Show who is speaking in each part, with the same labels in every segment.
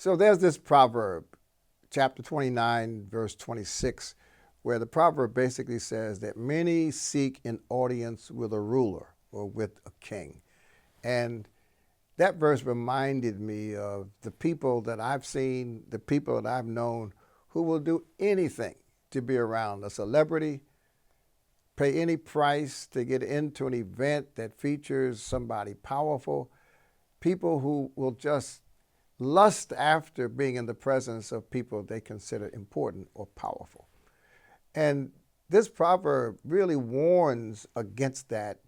Speaker 1: So there's this proverb, chapter 29, verse 26, where the proverb basically says that many seek an audience with a ruler or with a king. And that verse reminded me of the people that I've seen, the people that I've known who will do anything to be around a celebrity, pay any price to get into an event that features somebody powerful, people who will just lust after being in the presence of people they consider important or powerful. And this proverb really warns against that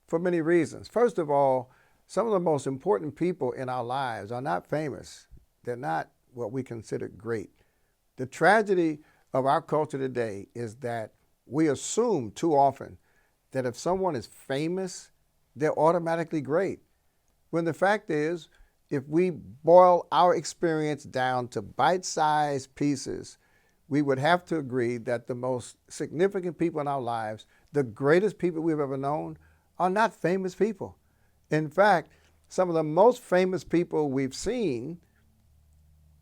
Speaker 1: for many reasons. First of all, some of the most important people in our lives are not famous. They're not what we consider great. The tragedy of our culture today is that we assume too often that if someone is famous, they're automatically great. When the fact is, if we boil our experience down to bite-sized pieces, we would have to agree that the most significant people in our lives, the greatest people we've ever known, are not famous people. In fact, some of the most famous people we've seen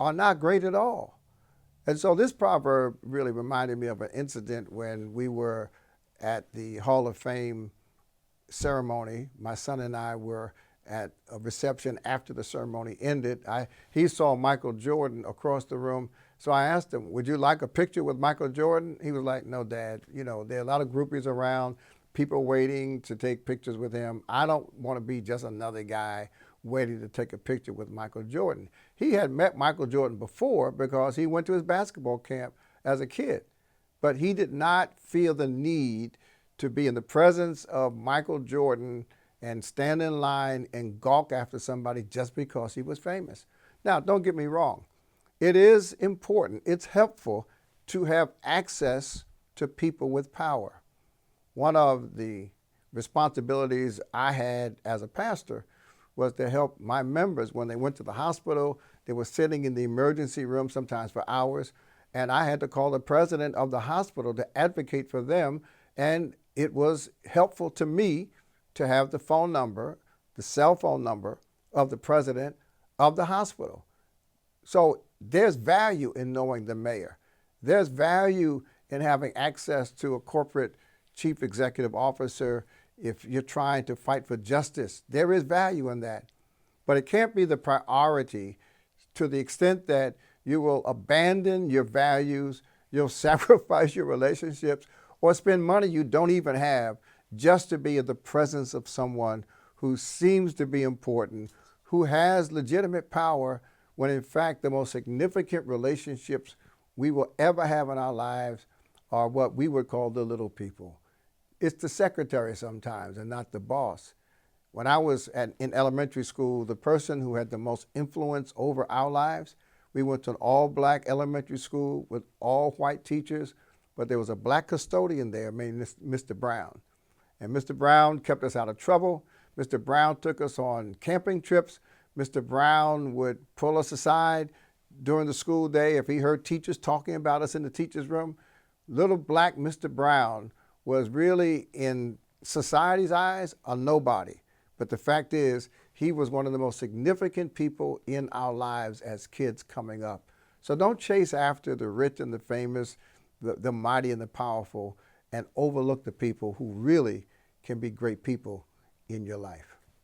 Speaker 1: are not great at all. And so this proverb really reminded me of an incident when we were at the Hall of Fame ceremony. My son and I were at a reception after the ceremony ended. He saw Michael Jordan across the room. So I asked him, would you like a picture with Michael Jordan? He was like, no, Dad. You know, there are a lot of groupies around, people waiting to take pictures with him. I don't want to be just another guy waiting to take a picture with Michael Jordan. He had met Michael Jordan before because he went to his basketball camp as a kid. But he did not feel the need to be in the presence of Michael Jordan and stand in line and gawk after somebody just because he was famous. Now, don't get me wrong. It is important, it's helpful to have access to people with power. One of the responsibilities I had as a pastor was to help my members when they went to the hospital. They were sitting in the emergency room sometimes for hours, and I had to call the president of the hospital to advocate for them, and it was helpful to me to have the phone number, the cell phone number of the president of the hospital. So there's value in knowing the mayor. There's value in having access to a corporate chief executive officer if you're trying to fight for justice. There is value in that. But it can't be the priority to the extent that you will abandon your values, you'll sacrifice your relationships, or spend money you don't even have just to be in the presence of someone who seems to be important, who has legitimate power, when in fact the most significant relationships we will ever have in our lives are what we would call the little people. It's the secretary sometimes and not the boss. When I was in elementary school, the person who had the most influence over our lives, we went to an all-black elementary school with all-white teachers, but there was a black custodian there named Mr. Brown. And Mr. Brown kept us out of trouble. Mr. Brown took us on camping trips. Mr. Brown would pull us aside during the school day if he heard teachers talking about us in the teacher's room. Little black Mr. Brown was really, in society's eyes, a nobody. But the fact is, he was one of the most significant people in our lives as kids coming up. So don't chase after the rich and the famous, the mighty and the powerful, and overlook the people who really can be great people in your life.